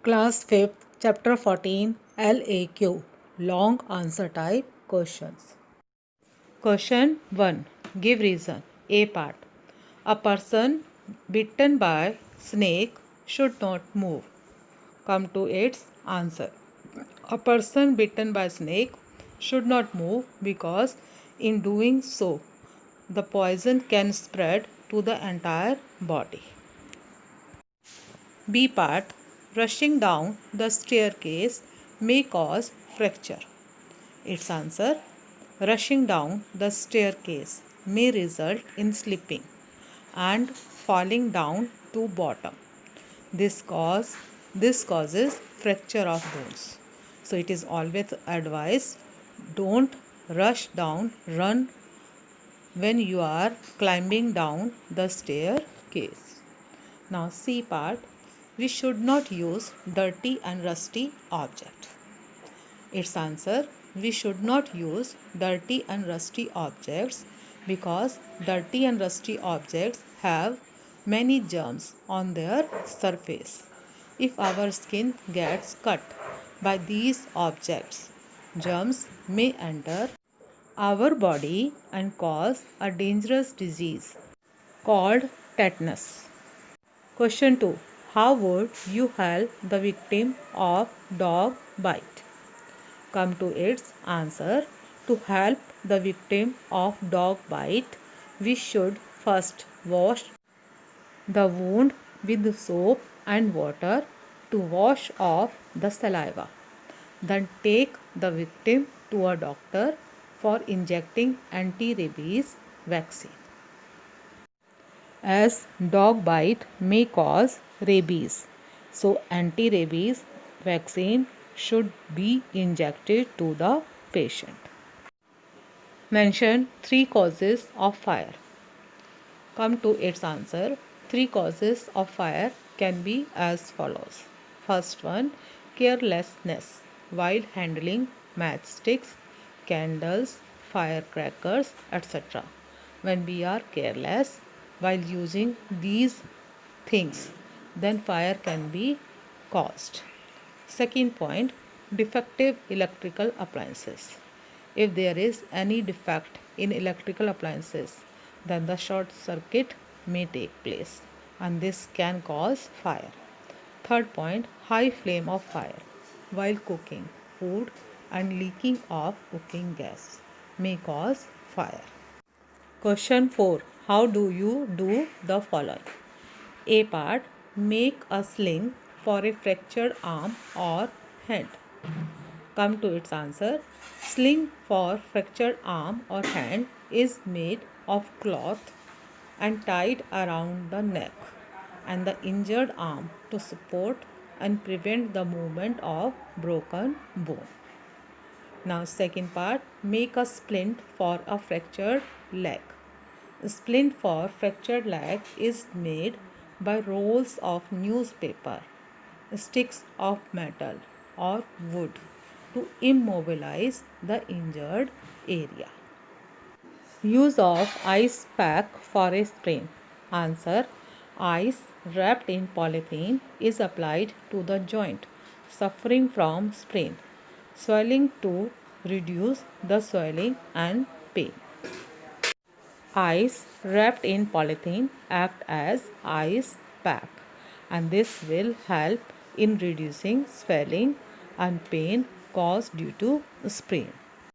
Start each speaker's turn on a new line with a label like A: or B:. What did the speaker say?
A: Class 5th, Chapter 14, LAQ, Long Answer Type Questions. Question 1. Give reason. A part. A person bitten by snake should not move. Come to its answer. A person bitten by snake should not move because in doing so, the poison can spread to the entire body. B part. Rushing down the staircase may cause fracture. Its answer. Rushing down the staircase may result in slipping and falling down to bottom. This causes fracture of bones. So it is always advised, don't rush down, run when you are climbing down the staircase. Now C part. We should not use dirty and rusty objects. Its answer. We should not use dirty and rusty objects because dirty and rusty objects have many germs on their surface. If our skin gets cut by these objects, germs may enter our body and cause a dangerous disease called tetanus. Question 2. How would you help the victim of dog bite? Come to its answer. To help the victim of dog bite, we should first wash the wound with soap and water to wash off the saliva. Then take the victim to a doctor for injecting anti-rabies vaccine, as dog bite may cause rabies. So anti-rabies vaccine should be injected to the patient. Mention 3 causes of fire. Come to its answer. 3 causes of fire can be as follows. First one, carelessness while handling matchsticks, candles, firecrackers, etc. When we are careless while using these things, then fire can be caused. Second point, defective electrical appliances. If there is any defect in electrical appliances, then the short circuit may take place and this can cause fire. Third point, high flame of fire while cooking food and leaking of cooking gas may cause fire. Question 4. How do you do the following? A part. Make a sling for a fractured arm or hand. Come to its answer. Sling for fractured arm or hand is made of cloth and tied around the neck and the injured arm to support and prevent the movement of broken bone. Now second part, make a splint for a fractured leg. A splint for fractured leg is made by rolls of newspaper, sticks of metal or wood to immobilize the injured area. Use of ice pack for a sprain. Answer. Ice wrapped in polythene is applied to the joint suffering from sprain, swelling to reduce the swelling and pain. Ice wrapped in polythene act as ice pack and this will help in reducing swelling and pain caused due to sprain.